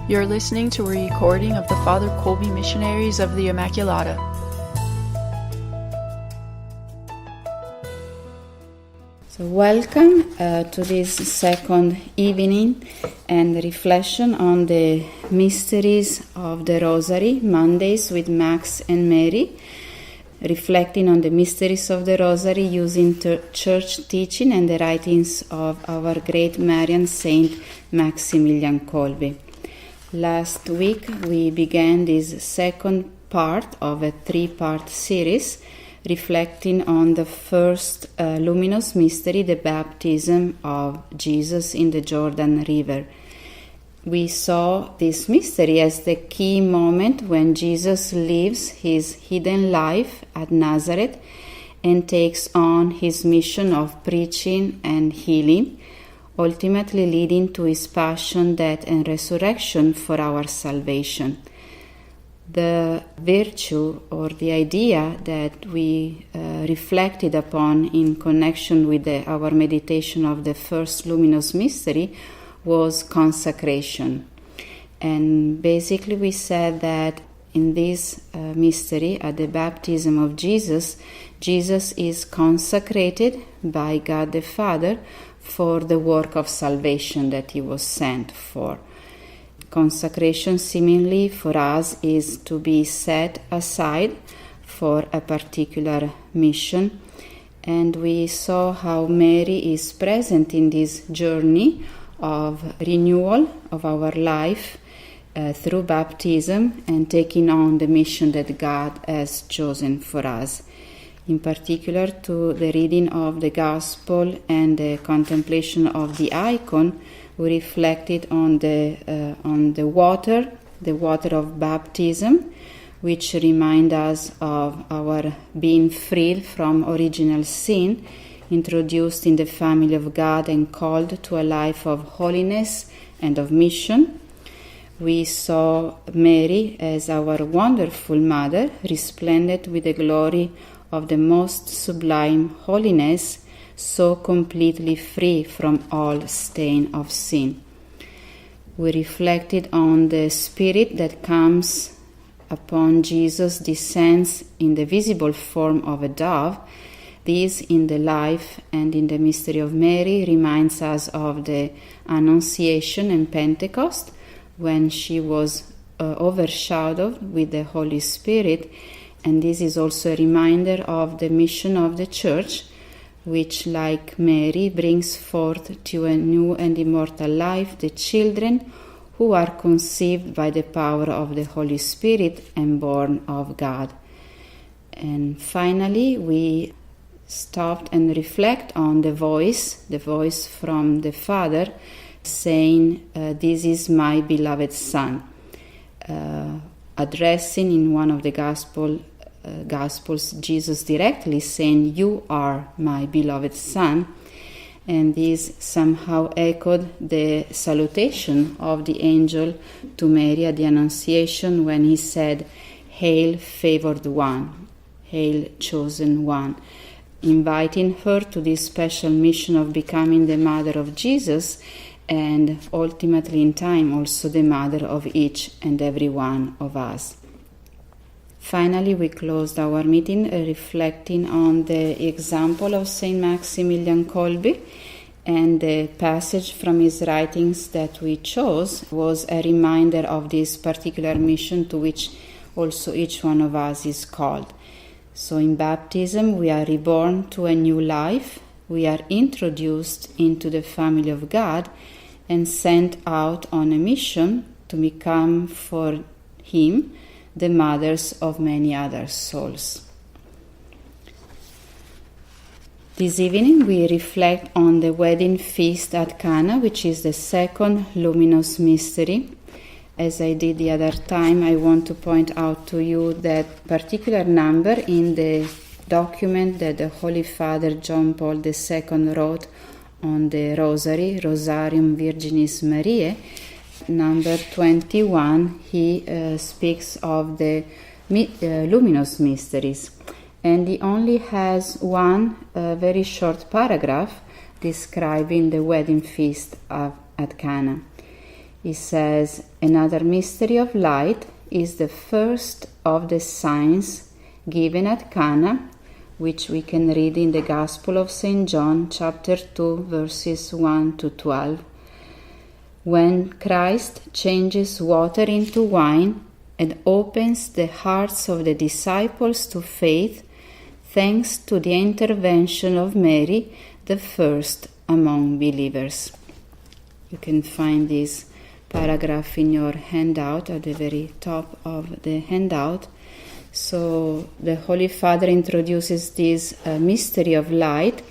You're listening to a recording of the Father Colby Missionaries of the Immaculata. So welcome to this second evening and reflection on the mysteries of the Rosary, Mondays with Max and Mary, reflecting on the mysteries of the Rosary using church teaching and the writings of our great Marian Saint Maximilian Kolbe. Last week we began this second part of a three-part series reflecting on the first luminous mystery, the baptism of Jesus in the Jordan River. We saw this mystery as the key moment when Jesus lives his hidden life at Nazareth and takes on his mission of preaching and healing, ultimately leading to his passion, death, and resurrection for our salvation. The virtue or the idea that we reflected upon in connection with our meditation of the first luminous mystery was consecration. And basically we said that in this mystery, at the baptism of Jesus, Jesus is consecrated by God the Father for the work of salvation that he was sent for. Consecration, seemingly for us, is to be set aside for a particular mission. And we saw how Mary is present in this journey of renewal of our life through baptism and taking on the mission that God has chosen for us. In particular, to the reading of the Gospel and the contemplation of the icon, we reflected on the water of baptism, which remind us of our being freed from original sin, introduced in the family of God and called to a life of holiness and of mission. We saw Mary as our wonderful mother, resplendent with the glory of the most sublime holiness, so completely free from all stain of sin. We reflected on the Spirit that comes upon Jesus, descends in the visible form of a dove. This, in the life and in the mystery of Mary, reminds us of the Annunciation and Pentecost, when she was overshadowed with the Holy Spirit. And this is also a reminder of the mission of the Church, which, like Mary, brings forth to a new and immortal life the children who are conceived by the power of the Holy Spirit and born of God. And finally, we stopped and reflect on the voice from the Father saying, "This is my beloved Son," addressing in one of the Gospels Jesus directly saying, "You are my beloved Son." And this somehow echoed the salutation of the angel to Mary at the Annunciation when he said, "Hail, favored one, hail, chosen one," inviting her to this special mission of becoming the mother of Jesus and ultimately in time also the mother of each and every one of us. Finally, we closed our meeting reflecting on the example of Saint Maximilian Kolbe, and the passage from his writings that we chose was a reminder of this particular mission to which also each one of us is called. So in baptism we are reborn to a new life, we are introduced into the family of God and sent out on a mission to become for him the mothers of many other souls. This evening we reflect on the wedding feast at Cana, which is the second luminous mystery. As I did the other time, I want to point out to you that particular number in the document that the Holy Father John Paul II wrote on the Rosary, Rosarium Virginis Mariae, number 21, he speaks of the luminous mysteries. And he only has one very short paragraph describing the wedding feast at Cana. He says, "Another mystery of light is the first of the signs given at Cana, which we can read in the Gospel of St. John, chapter 2, verses 1 to 12. When Christ changes water into wine and opens the hearts of the disciples to faith, thanks to the intervention of Mary, the first among believers." You can find this paragraph in your handout at the very top of the handout. So the Holy Father introduces this mystery of light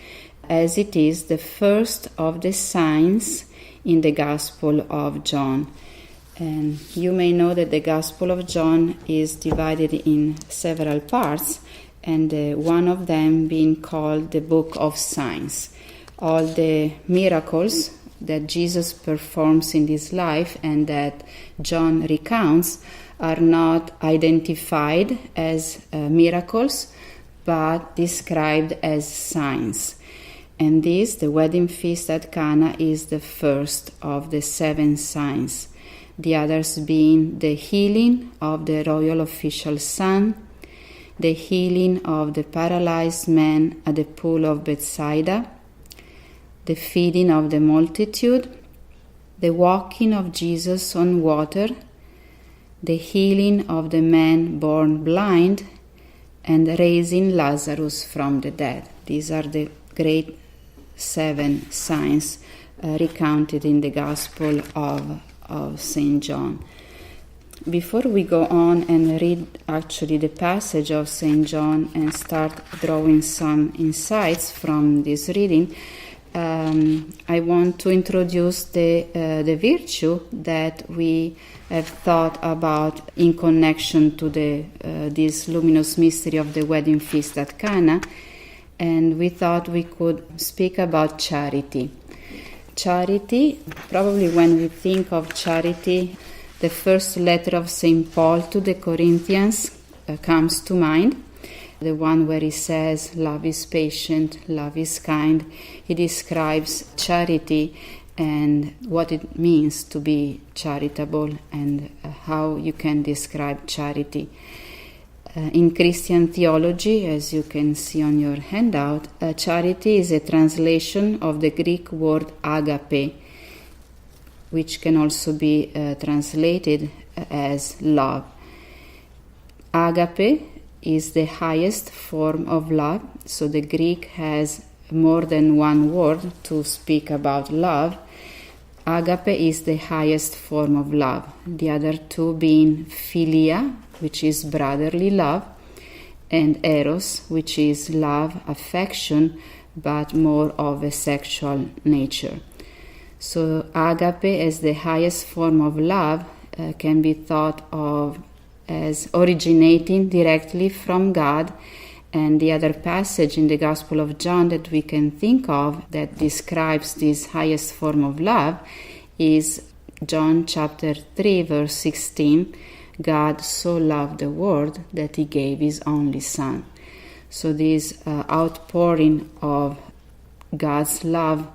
as it is the first of the signs in the Gospel of John. And you may know that the Gospel of John is divided in several parts, and one of them being called the Book of Signs. All the miracles that Jesus performs in this life and that John recounts are not identified as miracles, but described as signs. And this, the wedding feast at Cana, is the first of the 7 signs, the others being the healing of the royal official's son, the healing of the paralyzed man at the pool of Bethsaida, the feeding of the multitude, the walking of Jesus on water, the healing of the man born blind, and raising Lazarus from the dead. These are the great 7 signs recounted in the Gospel of St. John. Before we go on and read actually the passage of St. John and start drawing some insights from this reading, I want to introduce the virtue that we have thought about in connection to this luminous mystery of the wedding feast at Cana, and we thought we could speak about charity. Charity, probably when we think of charity, the first letter of St. Paul to the Corinthians comes to mind. The one where he says, "Love is patient, love is kind." He describes charity and what it means to be charitable and how you can describe charity. In Christian theology, as you can see on your handout, charity is a translation of the Greek word agape, which can also be translated as love. Agape is the highest form of love, so the Greek has more than one word to speak about love. Agape is the highest form of love, the other two being philia, which is brotherly love, and eros, which is love, affection, but more of a sexual nature. So agape as the highest form of love can be thought of as originating directly from God, and the other passage in the Gospel of John that we can think of that describes this highest form of love is John chapter 3 verse 16. God so loved the world that he gave his only son. So this outpouring of God's love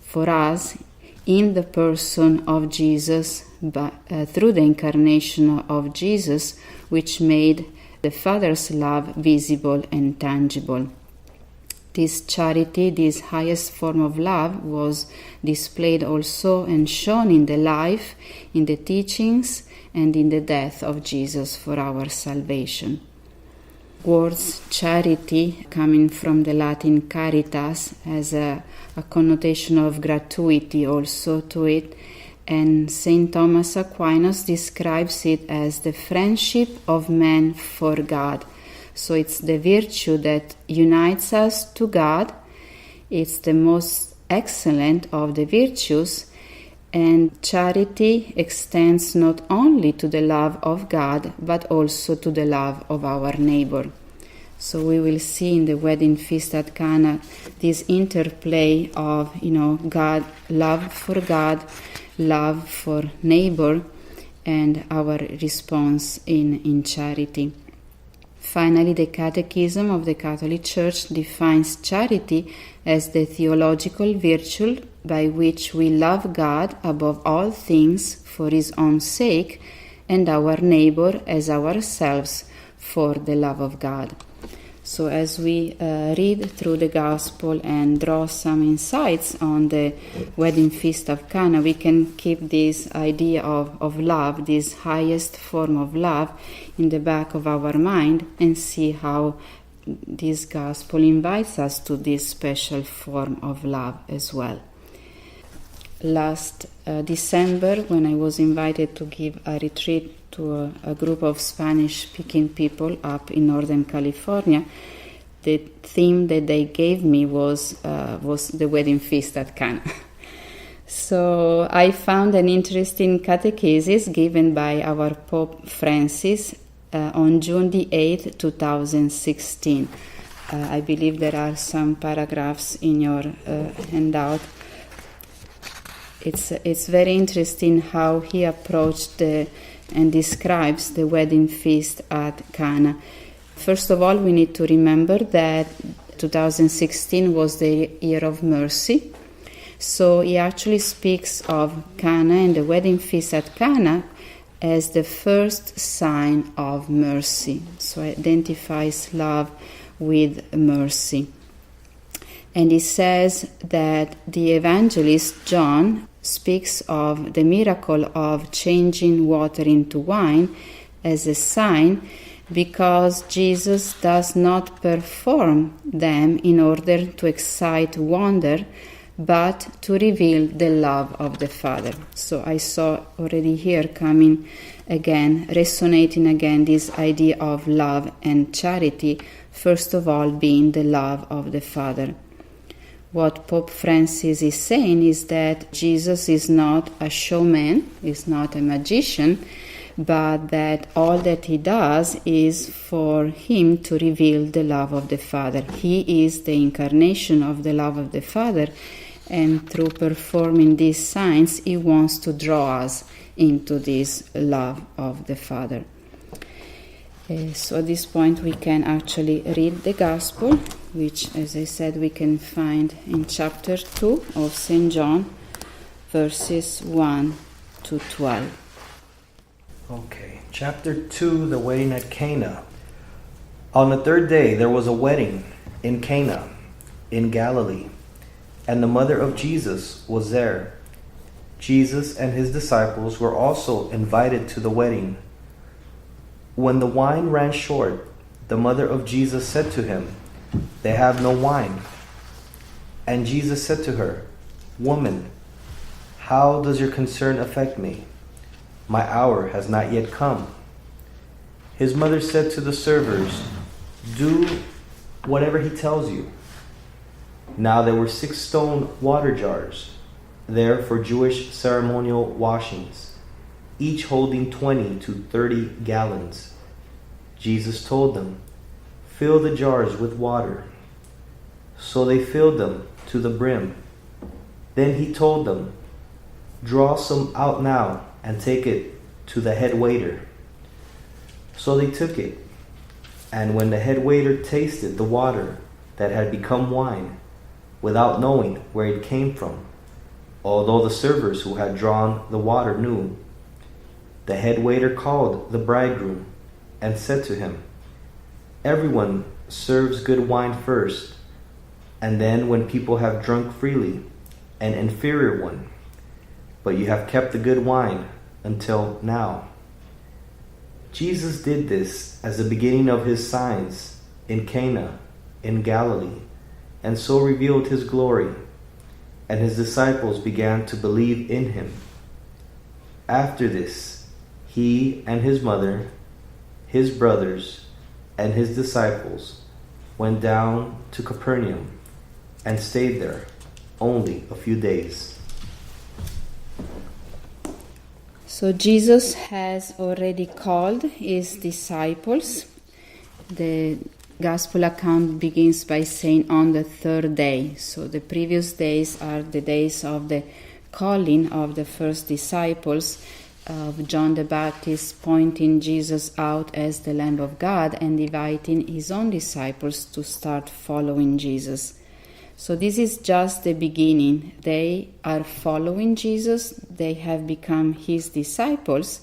for us in the person of Jesus, through the incarnation of Jesus, which made the Father's love visible and tangible. This charity, this highest form of love, was displayed also and shown in the life, in the teachings, and in the death of Jesus for our salvation. Words charity, coming from the Latin caritas, has a connotation of gratuity also to it, and St. Thomas Aquinas describes it as the friendship of man for God. So it's the virtue that unites us to God. It's the most excellent of the virtues, and charity extends not only to the love of God, but also to the love of our neighbor. So we will see in the wedding feast at Cana this interplay of, God, love for neighbor, and our response in charity. Finally, the Catechism of the Catholic Church defines charity as the theological virtue by which we love God above all things for His own sake, and our neighbor as ourselves for the love of God. So as we read through the Gospel and draw some insights on the wedding feast of Cana, we can keep this idea of love, this highest form of love, in the back of our mind and see how this Gospel invites us to this special form of love as well. Last December, when I was invited to give a retreat to a group of Spanish-speaking people up in Northern California, the theme that they gave me was the wedding feast at Cana. So I found an interesting catechesis given by our Pope Francis on June the 8th, 2016. I believe there are some paragraphs in your handout. It's very interesting how he approached and describes the wedding feast at Cana. First of all, we need to remember that 2016 was the year of mercy. So he actually speaks of Cana and the wedding feast at Cana as the first sign of mercy. So it identifies love with mercy. And he says that the evangelist John speaks of the miracle of changing water into wine as a sign because Jesus does not perform them in order to excite wonder, but to reveal the love of the Father. So I saw already here coming again, resonating again, this idea of love and charity, first of all being the love of the Father. What Pope Francis is saying is that Jesus is not a showman, is not a magician, but that all that he does is for him to reveal the love of the Father. He is the incarnation of the love of the Father, and through performing these signs, he wants to draw us into this love of the Father. So at this point we can actually read the Gospel, which, as I said, we can find in chapter 2 of St. John, verses 1 to 12. Okay, chapter 2, the wedding at Cana. On the third day there was a wedding in Cana, in Galilee, and the mother of Jesus was there. Jesus and his disciples were also invited to the wedding. When the wine ran short, the mother of Jesus said to him, "They have no wine." And Jesus said to her, "Woman, how does your concern affect me? My hour has not yet come." His mother said to the servers, "Do whatever he tells you." Now there were 6 stone water jars there for Jewish ceremonial washings, each holding 20 to 30 gallons. Jesus told them, "Fill the jars with water." So they filled them to the brim. Then he told them, "Draw some out now and take it to the head waiter." So they took it. And when the head waiter tasted the water that had become wine, without knowing where it came from, although the servers who had drawn the water knew, the head waiter called the bridegroom and said to him, "Everyone serves good wine first, and then when people have drunk freely, an inferior one. But you have kept the good wine until now." Jesus did this as the beginning of his signs in Cana in Galilee, and so revealed his glory, and his disciples began to believe in him. After this, he and his mother, his brothers, and his disciples went down to Capernaum and stayed there only a few days. So Jesus has already called his disciples. The Gospel account begins by saying on the third day. So the previous days are the days of the calling of the first disciples, of John the Baptist pointing Jesus out as the Lamb of God and inviting his own disciples to start following Jesus. So this is just the beginning. They are following Jesus, they have become his disciples,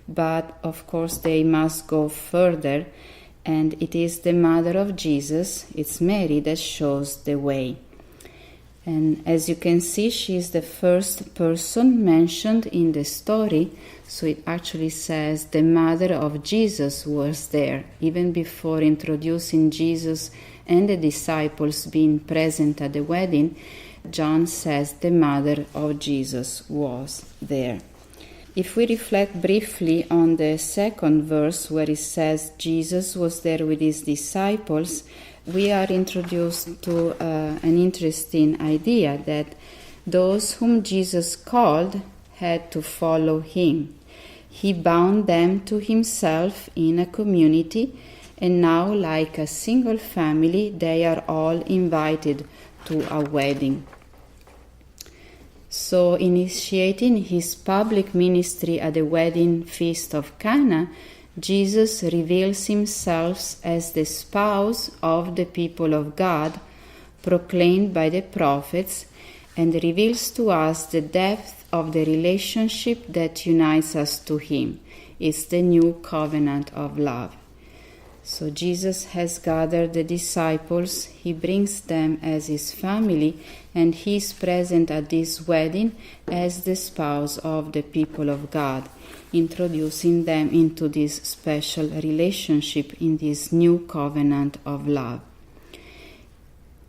but of course they must go further, and it is the mother of Jesus, it's Mary, that shows the way. And as you can see, she is the first person mentioned in the story, so it actually says the mother of Jesus was there. Even before introducing Jesus and the disciples being present at the wedding, John says the mother of Jesus was there. If we reflect briefly on the second verse where it says Jesus was there with his disciples, we are introduced to an interesting idea that those whom Jesus called had to follow him. He bound them to himself in a community, and now, like a single family, they are all invited to a wedding. So, initiating his public ministry at the wedding feast of Cana, Jesus reveals himself as the spouse of the people of God, proclaimed by the prophets, and reveals to us the depth of the relationship that unites us to him. It's the new covenant of love. So Jesus has gathered the disciples, he brings them as his family, and he is present at this wedding as the spouse of the people of God, introducing them into this special relationship in this new covenant of love.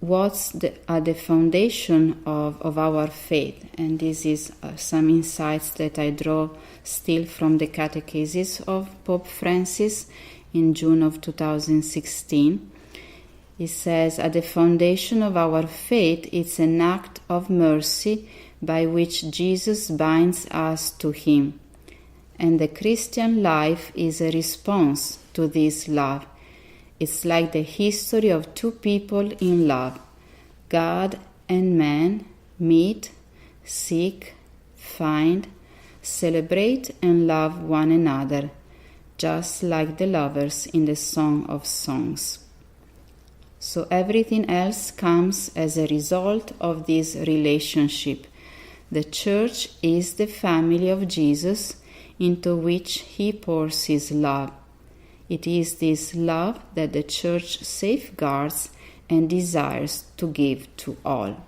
What's at the foundation of our faith? And this is some insights that I draw still from the Catechesis of Pope Francis in June of 2016. It says, at the foundation of our faith, it's an act of mercy by which Jesus binds us to him. And the Christian life is a response to this love. It's like the history of two people in love. God and man meet, seek, find, celebrate and love one another, just like the lovers in the Song of Songs. So everything else comes as a result of this relationship. The Church is the family of Jesus into which he pours his love. It is this love that the Church safeguards and desires to give to all.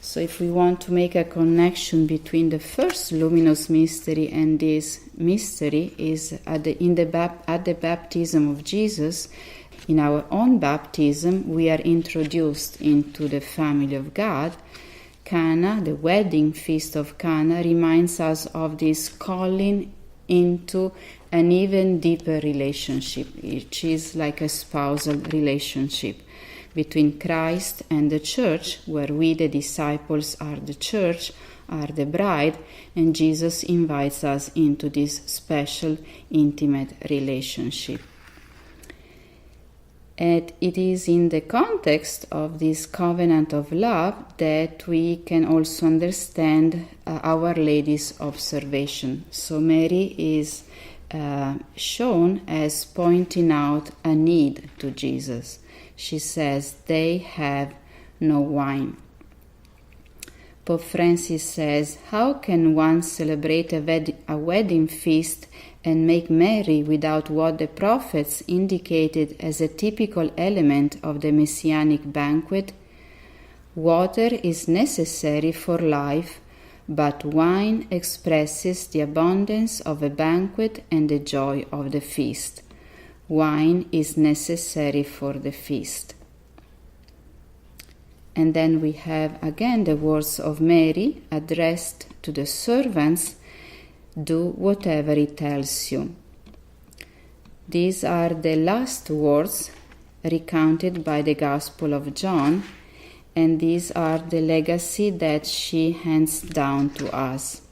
So if we want to make a connection between the first luminous mystery and this mystery is at the baptism of Jesus, in our own baptism we are introduced into the family of God. Cana, the wedding feast of Cana, reminds us of this calling into an even deeper relationship, which is like a spousal relationship between Christ and the Church, where we, the disciples, are the Church, are the bride, and Jesus invites us into this special, intimate relationship. And it is in the context of this covenant of love that we can also understand Our Lady's observation. So Mary is shown as pointing out a need to Jesus. She says, they have no wine. Pope Francis says, how can one celebrate a wedding feast and make merry without what the prophets indicated as a typical element of the messianic banquet? Water is necessary for life, but wine expresses the abundance of a banquet and the joy of the feast. Wine is necessary for the feast. And then we have again the words of Mary addressed to the servants, do whatever it tells you. These are the last words recounted by the Gospel of John, and these are the legacy that she hands down to us.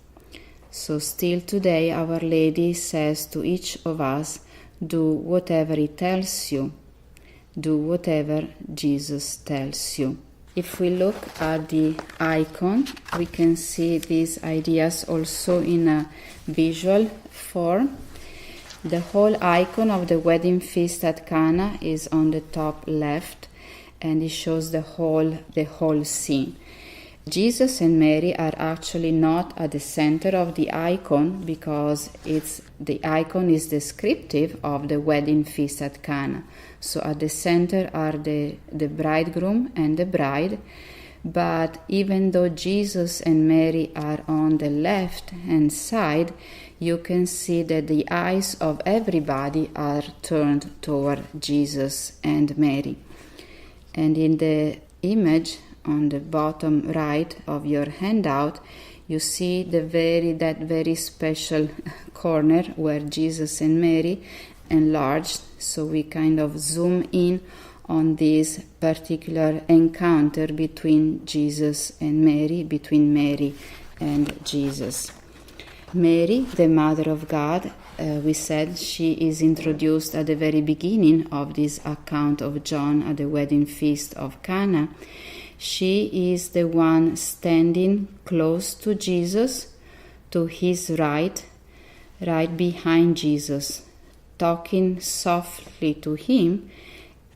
So still today Our Lady says to each of us, do whatever it tells you. Do whatever Jesus tells you. If we look at the icon, we can see these ideas also in a visual form. The whole icon of the wedding feast at Cana is on the top left, and it shows the whole scene. Jesus and Mary are actually not at the center of the icon, because the icon is descriptive of the wedding feast at Cana. So at the center are the bridegroom and the bride, but even though Jesus and Mary are on the left hand side, you can see that the eyes of everybody are turned toward Jesus and Mary. And in the image on the bottom right of your handout, you see that very special corner where Jesus and Mary enlarged. So we kind of zoom in on this particular encounter between Jesus and Mary, between Mary and Jesus. Mary, the Mother of God, we said she is introduced at the very beginning of this account of John at the wedding feast of Cana. She is the one standing close to Jesus, to his right behind Jesus, talking softly to him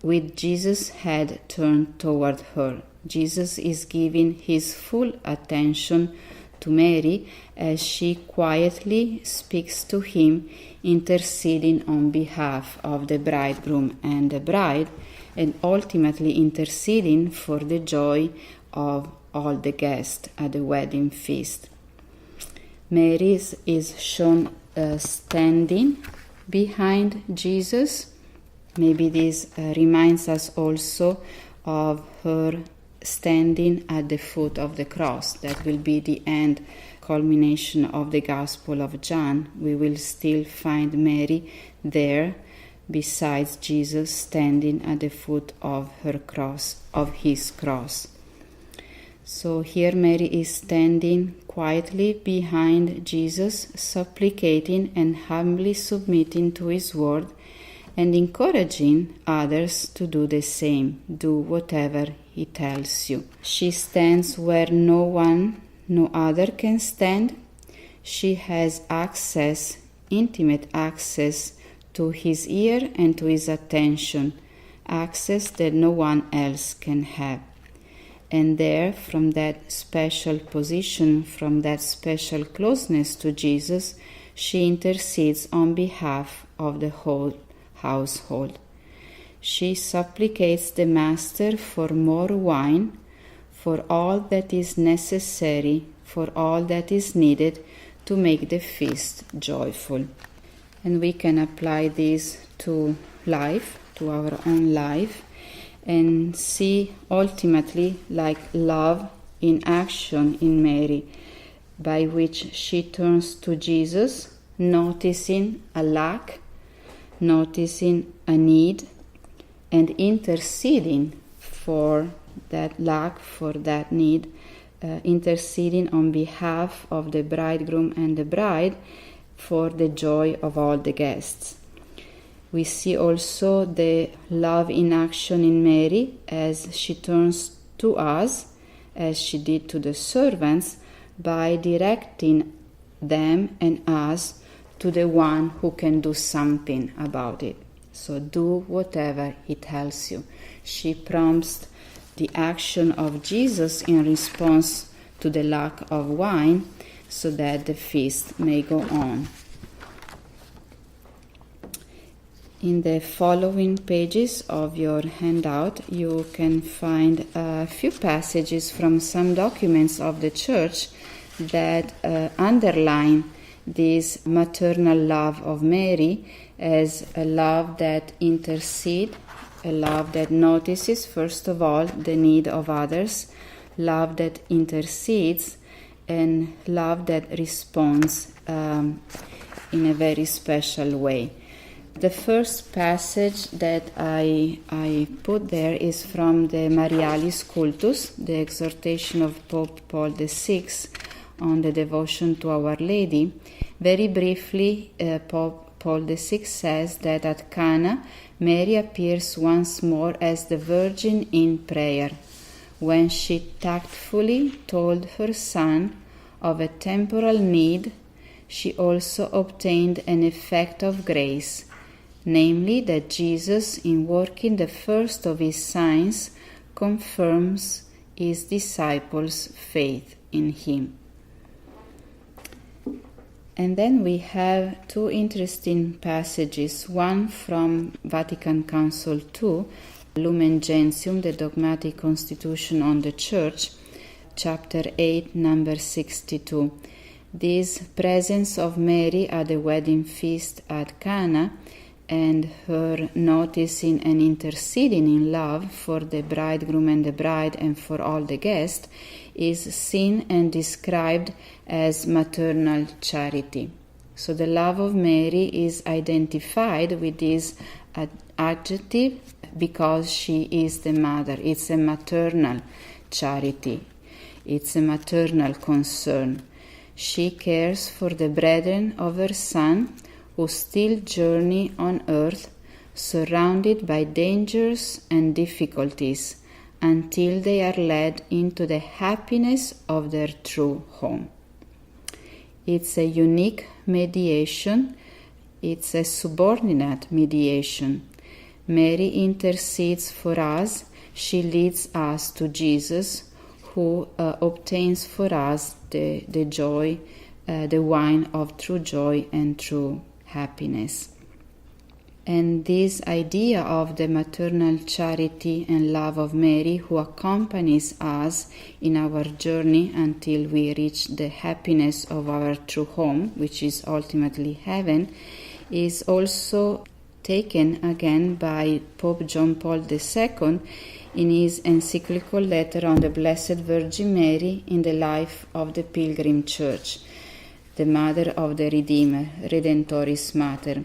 with Jesus' head turned toward her. Jesus is giving his full attention to Mary as she quietly speaks to him, interceding on behalf of the bridegroom and the bride, and ultimately interceding for the joy of all the guests at the wedding feast. Mary is shown standing behind Jesus. Maybe this reminds us also of her standing at the foot of the cross. That will be the end culmination of the Gospel of John. We will still find Mary there besides Jesus, standing at the foot of her cross, of his cross. So here Mary is standing quietly behind Jesus, supplicating and humbly submitting to his word, and encouraging others to do the same. Do whatever he tells you. She stands where no other can stand. She has access, intimate access, to his ear and to his attention, access that no one else can have. And there, from that special position, from that special closeness to Jesus, she intercedes on behalf of the whole household. She supplicates the Master for more wine, for all that is necessary, for all that is needed to make the feast joyful. And we can apply this to life, to our own life, and see ultimately like love in action in Mary, by which she turns to Jesus, noticing a lack, noticing a need, and interceding for that lack, for that need, interceding on behalf of the bridegroom and the bride for the joy of all the guests. We see also the love in action in Mary as she turns to us, as she did to the servants, by directing them and us to the one who can do something about it. So do whatever he tells you. She prompts the action of Jesus in response to the lack of wine, so that the feast may go on. In the following pages of your handout, you can find a few passages from some documents of the Church that underline this maternal love of Mary as a love that intercedes, a love that notices, first of all, the need of others, love that intercedes, and love that responds in a very special way. The first passage that I put there is from the Marialis Cultus, the exhortation of Pope Paul VI on the devotion to Our Lady. Very briefly, Pope Paul VI says that at Cana, Mary appears once more as the Virgin in prayer, when she tactfully told her son of a temporal need. She also obtained an effect of grace, namely that Jesus, in working the first of his signs, confirms his disciples' faith in him. And then we have two interesting passages, one from Vatican Council II, Lumen Gentium, the Dogmatic Constitution on the Church, chapter 8, number 62. This presence of Mary at the wedding feast at Cana and her noticing and interceding in love for the bridegroom and the bride and for all the guests is seen and described as maternal charity. So the love of Mary is identified with this adjective because she is the mother. It's a maternal charity. It's a maternal concern. She cares for the brethren of her Son who still journey on earth, surrounded by dangers and difficulties, until they are led into the happiness of their true home. It's a unique mediation. It's a subordinate mediation. Mary intercedes for us. She leads us to Jesus, who obtains for us the joy, the wine of true joy and true happiness. And this idea of the maternal charity and love of Mary, who accompanies us in our journey until we reach the happiness of our true home, which is ultimately heaven, is also taken again by Pope John Paul II in his encyclical letter on the Blessed Virgin Mary in the life of the Pilgrim Church, the Mother of the Redeemer, Redemptoris Mater.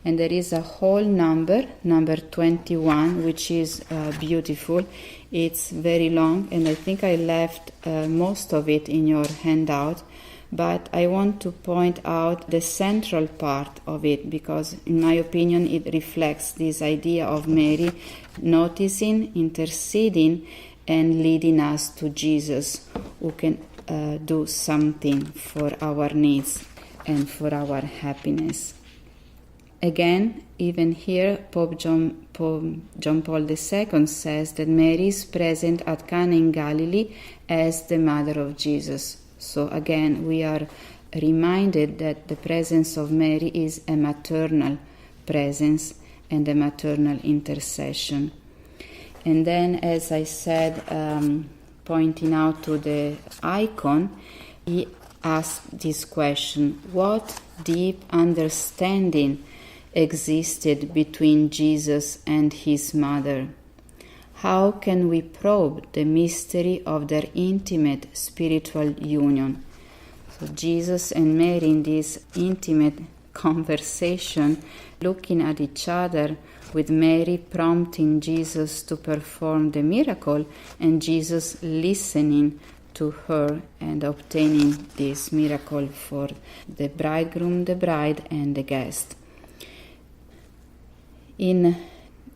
And there is a whole number 21, which is beautiful. It's very long, and I think I left most of it in your handout, but I want to point out the central part of it, because in my opinion it reflects this idea of Mary noticing, interceding, and leading us to Jesus, who can do something for our needs and for our happiness. Again, even here, Pope John Paul II says that Mary is present at Cana in Galilee as the mother of Jesus. So again, we are reminded that the presence of Mary is a maternal presence and a maternal intercession. And then, as I said, pointing out to the icon, he asked this question: what deep understanding existed between Jesus and his mother? How can we probe the mystery of their intimate spiritual union? So Jesus and Mary in this intimate conversation, looking at each other, with Mary prompting Jesus to perform the miracle and Jesus listening to her and obtaining this miracle for the bridegroom, the bride, and the guest. In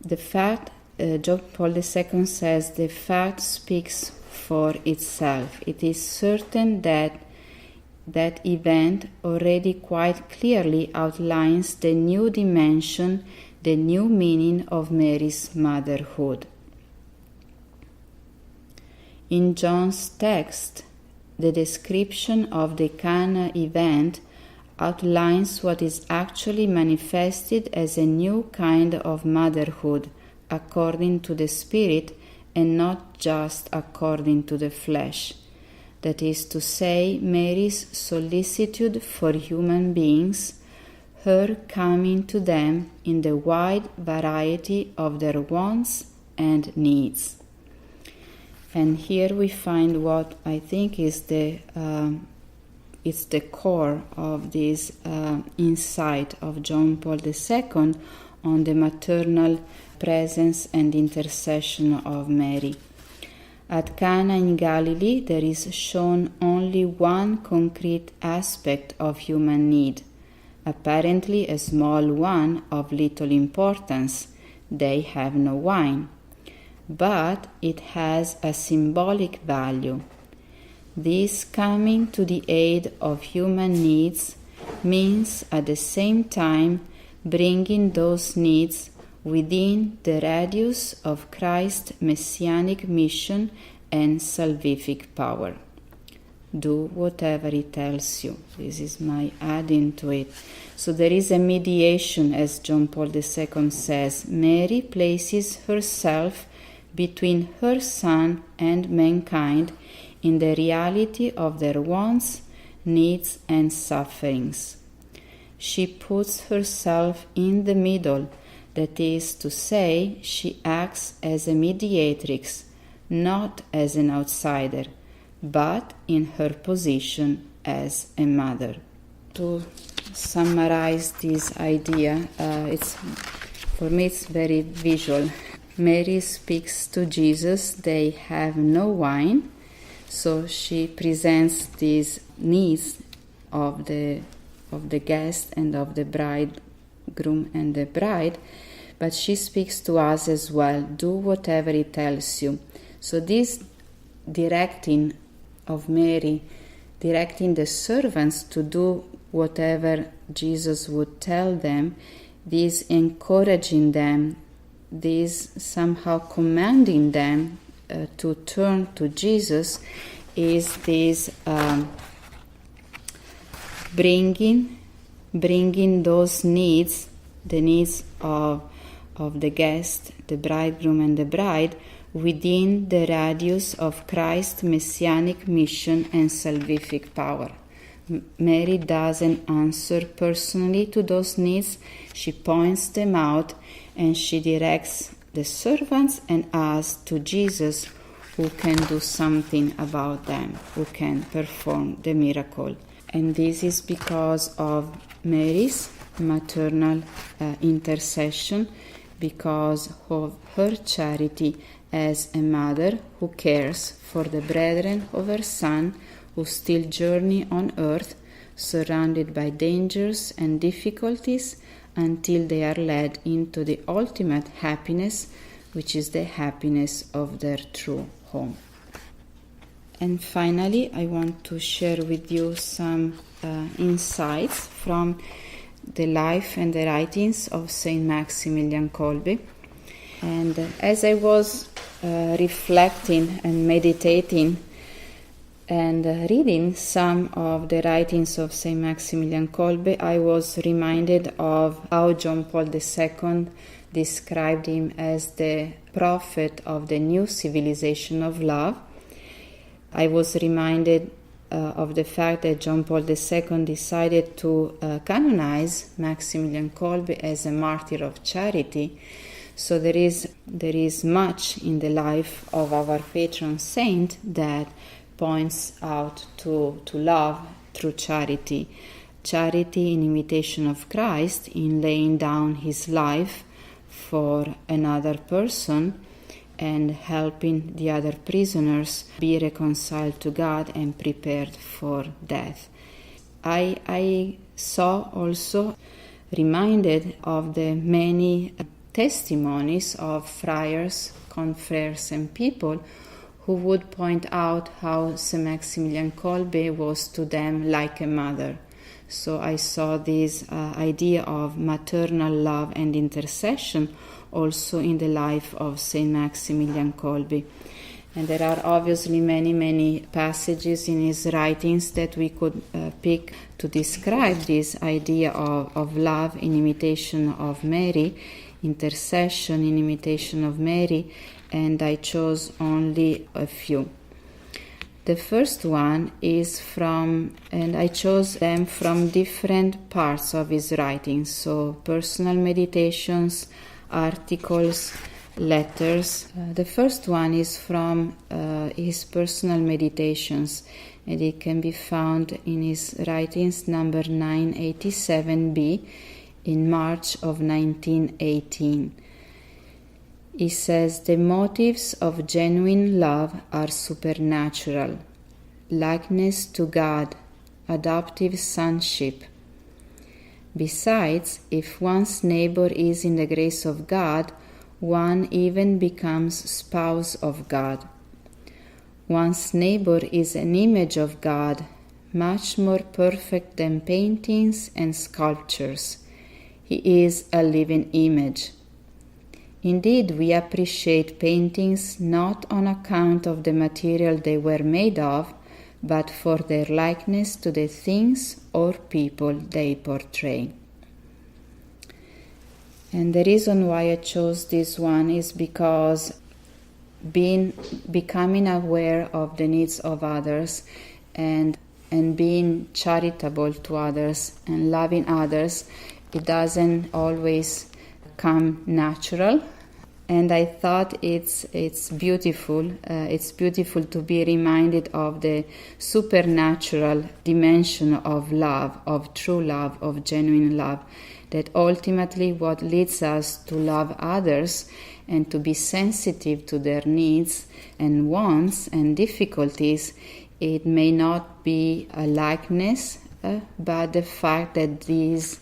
the fact, John Paul II says, the fact speaks for itself. It is certain that that event already quite clearly outlines the new dimension, the new meaning of Mary's motherhood. In John's text, the description of the Cana event outlines what is actually manifested as a new kind of motherhood according to the Spirit and not just according to the flesh. That is to say, Mary's solicitude for human beings, her coming to them in the wide variety of their wants and needs. And here we find what I think is the core of this insight of John Paul II on the maternal presence and intercession of Mary. At Cana in Galilee, there is shown only one concrete aspect of human need, apparently a small one of little importance. They have no wine. But it has a symbolic value. This coming to the aid of human needs means at the same time bringing those needs within the radius of Christ's messianic mission and salvific power. Do whatever he tells you. This is my adding to it. So there is a mediation, as John Paul II says. Mary places herself between her Son and mankind in the reality of their wants, needs, and sufferings. She puts herself in the middle, that is to say, she acts as a mediatrix, not as an outsider, but in her position as a mother. To summarize this idea, for me it's very visual. Mary speaks to Jesus. They have no wine, so she presents these needs of the guest and of the bridegroom and the bride, but she speaks to us as well. Do whatever he tells you. So this directing of Mary, directing the servants to do whatever Jesus would tell them, this encouraging them, this somehow commanding them to turn to Jesus, is this bringing those needs, the needs of the guest, the bridegroom and the bride, within the radius of Christ's messianic mission and salvific power. Mary doesn't answer personally to those needs. She points them out and she directs the servants and us to Jesus, who can do something about them, who can perform the miracle. And this is because of Mary's maternal intercession, because of her charity as a mother who cares for the brethren of her Son, who still journey on earth, surrounded by dangers and difficulties, until they are led into the ultimate happiness, which is the happiness of their true home. And finally, I want to share with you some insights from the life and the writings of Saint Maximilian Kolbe. And as I was reflecting and meditating and reading some of the writings of Saint Maximilian Kolbe, I was reminded of how John Paul II described him as the prophet of the new civilization of love. I was reminded of the fact that John Paul II decided to canonize Maximilian Kolbe as a martyr of charity. So there is much in the life of our patron saint that points out to love through charity. Charity in imitation of Christ, in laying down his life for another person and helping the other prisoners be reconciled to God and prepared for death. I saw also reminded of the many testimonies of friars, confreres and people who would point out how St. Maximilian Kolbe was to them like a mother. So I saw this idea of maternal love and intercession also in the life of St. Maximilian Kolbe. And there are obviously many passages in his writings that we could pick to describe this idea of love in imitation of Mary, intercession in imitation of Mary, and I chose only a few. The first one is and I chose them from different parts of his writings, so personal meditations, articles, letters. The first one is from his personal meditations, and it can be found in his writings number 987b in March of 1918. He says, the motives of genuine love are supernatural, likeness to God, adoptive sonship. Besides, if one's neighbor is in the grace of God, one even becomes spouse of God. One's neighbor is an image of God, much more perfect than paintings and sculptures. He is a living image. Indeed, we appreciate paintings not on account of the material they were made of, but for their likeness to the things or people they portray. And the reason why I chose this one is because becoming aware of the needs of others and being charitable to others and loving others, it doesn't always come natural. And I thought it's beautiful. It's beautiful to be reminded of the supernatural dimension of love, of true love, of genuine love. That ultimately what leads us to love others and to be sensitive to their needs and wants and difficulties, it may not be a likeness, but the fact that these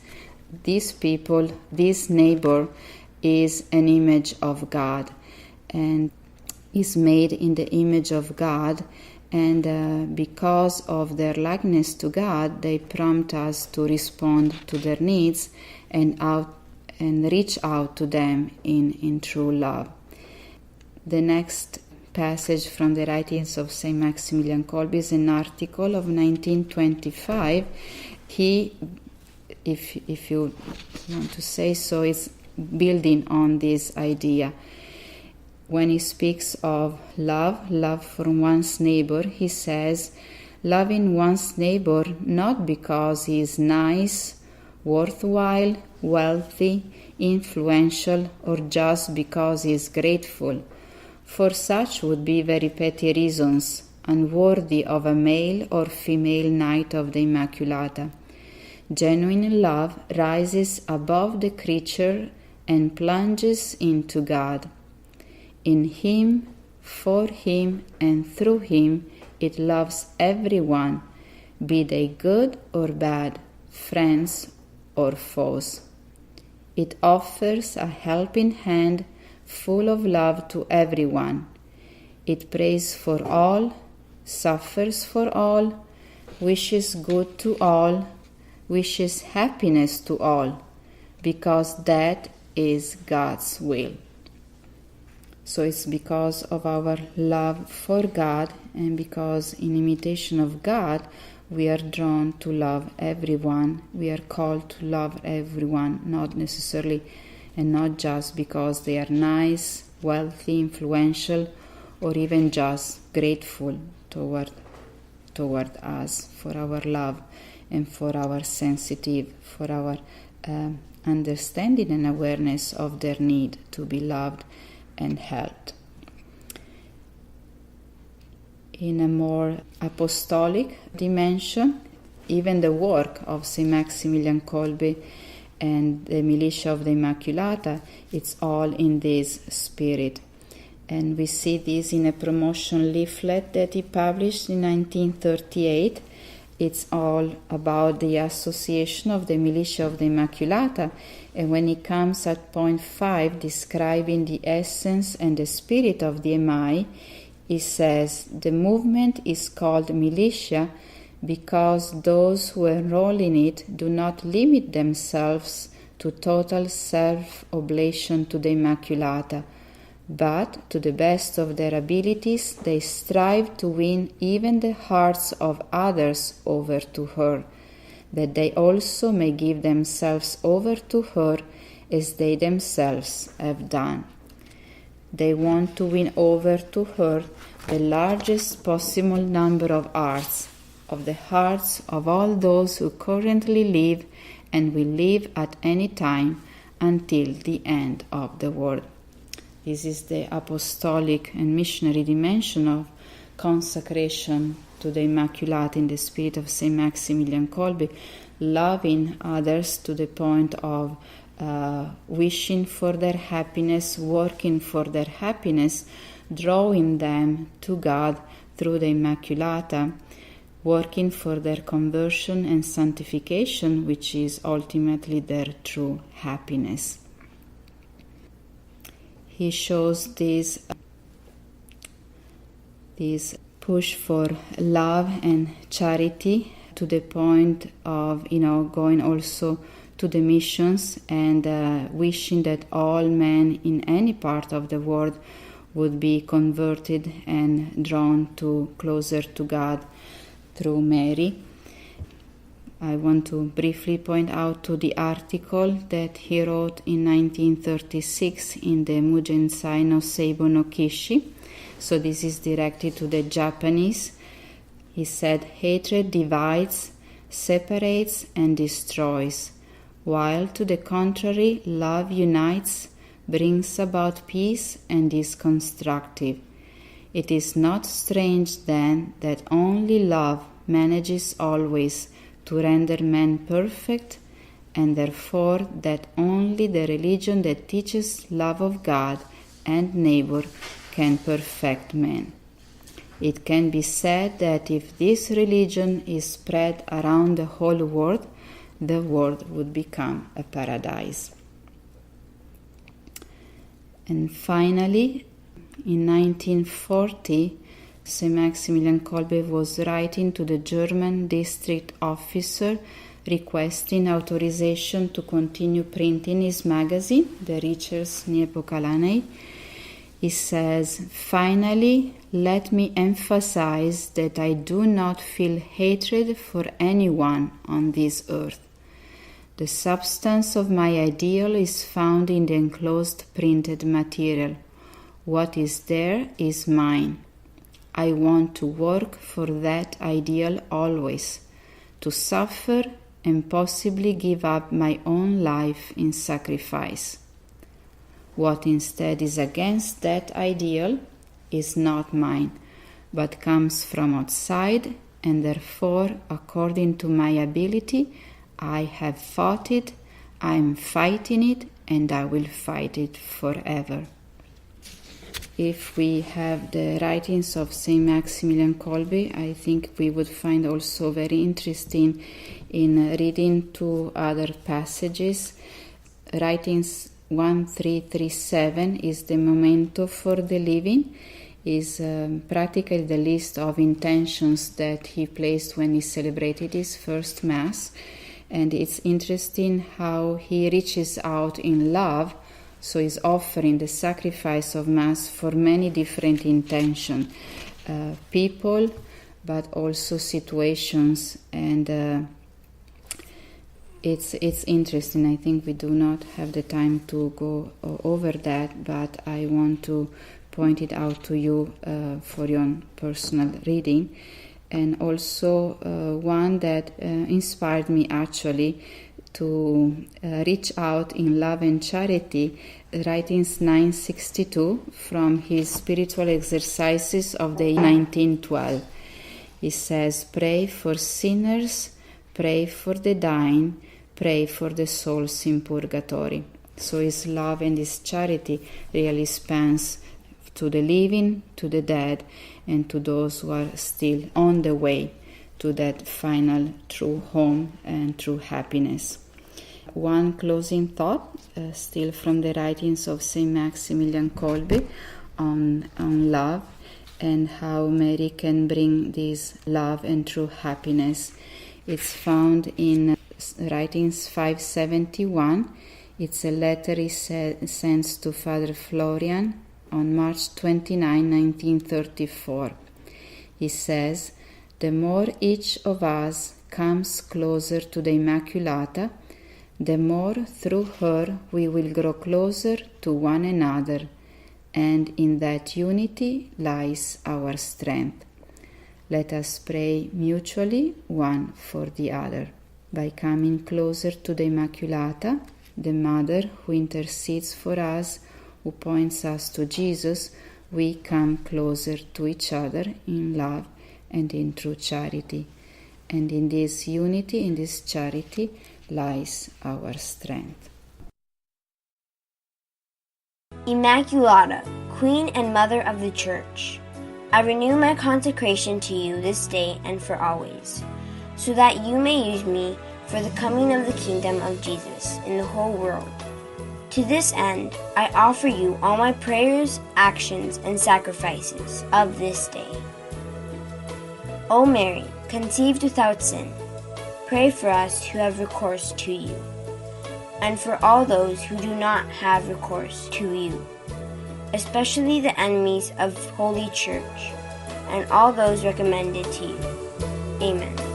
people, this neighbor, is an image of God and is made in the image of God, and because of their likeness to God, they prompt us to respond to their needs and reach out to them in true love. The next passage from the writings of Saint Maximilian Kolbe is an article of 1925. He, if you want to say so, is building on this idea. When he speaks of love for one's neighbor, he says, loving one's neighbor not because he is nice, worthwhile, wealthy, influential, or just because he is grateful, for such would be very petty reasons, unworthy of a male or female Knight of the Immaculata. Genuine love rises above the creature and plunges into God. In Him, for Him, and through Him, it loves everyone, be they good or bad, friends or foes. It offers a helping hand full of love to everyone. It prays for all, suffers for all, wishes good to all, wishes happiness to all, because that is God's will. So it's because of our love for God and because in imitation of God we are drawn to love everyone. We are called to love everyone, not necessarily and not just because they are nice, wealthy, influential, or even just grateful toward us for our love and for our for our understanding and awareness of their need to be loved and helped. In a more apostolic dimension, even the work of Saint Maximilian Kolbe and the Militia of the Immaculata, it's all in this spirit. And we see this in a promotion leaflet that he published in 1938. It's all about the association of the Militia of the Immaculata, and when he comes at point 5, describing the essence and the spirit of the MI, he says, the movement is called militia because those who enroll in it do not limit themselves to total self-oblation to the Immaculata, but to the best of their abilities they strive to win even the hearts of others over to her, that they also may give themselves over to her as they themselves have done. They want to win over to her the largest possible number of hearts, of the hearts of all those who currently live and will live at any time until the end of the world. This is the apostolic and missionary dimension of consecration to the Immaculate in the spirit of Saint Maximilian Kolbe, loving others to the point of wishing for their happiness, working for their happiness, drawing them to God through the Immaculata, working for their conversion and sanctification, which is ultimately their true happiness. He shows this push for love and charity to the point of, going also to the missions and wishing that all men in any part of the world would be converted and drawn closer to God through Mary. I want to briefly point out to the article that he wrote in 1936 in the Mujensai no Seibo no Kishi. So this is directed to the Japanese. He said, hatred divides, separates, and destroys, while to the contrary, love unites, brings about peace, and is constructive. It is not strange then that only love manages always to render man perfect, and therefore that only the religion that teaches love of God and neighbor can perfect man. It can be said that if this religion is spread around the whole world, the world would become a paradise. And finally, in 1940, St. Maximilian Kolbe was writing to the German district officer requesting authorization to continue printing his magazine, the Ricer's Niepokalanei. He says, finally, let me emphasize that I do not feel hatred for anyone on this earth. The substance of my ideal is found in the enclosed printed material. What is there is mine. I want to work for that ideal always, to suffer and possibly give up my own life in sacrifice. What instead is against that ideal is not mine, but comes from outside, and therefore, according to my ability, I have fought it, I am fighting it, and I will fight it forever. If we have the writings of St. Maximilian Kolbe, I think we would find also very interesting in reading two other passages. Writings 1337 is the memento for the living, is practically the list of intentions that he placed when he celebrated his first Mass. And it's interesting how he reaches out in love. So he's offering the sacrifice of Mass for many different intentions, people, but also situations. And it's interesting. I think we do not have the time to go over that, but I want to point it out to you for your own personal reading. And also one that inspired me actually to reach out in love and charity, writings 962 from his spiritual exercises of the 1912. He says, pray for sinners, pray for the dying, pray for the souls in purgatory. So his love and his charity really spans to the living, to the dead, and to those who are still on the way to that final true home and true happiness. One closing thought, still from the writings of St. Maximilian Kolbe on love and how Mary can bring this love and true happiness. It's found in writings 571. It's a letter he sends to Father Florian on March 29, 1934. He says, the more each of us comes closer to the Immaculata, the more through her we will grow closer to one another, and in that unity lies our strength. Let us pray mutually one for the other. By coming closer to the Immaculata, the Mother who intercedes for us, who points us to Jesus, we come closer to each other in love and in true charity. And in this unity, in this charity, lies our strength. Immaculata, Queen and Mother of the Church, I renew my consecration to you this day and for always, so that you may use me for the coming of the kingdom of Jesus in the whole world. To this end, I offer you all my prayers, actions, and sacrifices of this day. O Mary, conceived without sin, pray for us who have recourse to you. and for all those who do not have recourse to you, especially the enemies of Holy Church, and all those recommended to you. Amen.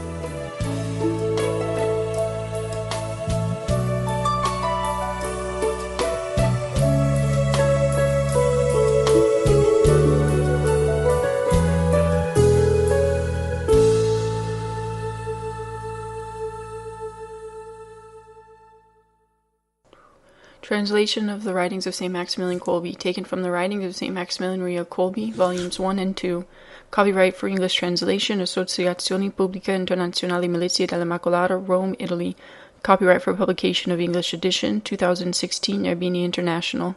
Translation of the Writings of St. Maximilian Kolbe, taken from the Writings of St. Maximilian Maria Kolbe, Volumes 1 and 2. Copyright for English translation, Associazione Pubblica Internazionale Milizie dell'Immacolata, Rome, Italy. Copyright for publication of English edition, 2016, Erbini International.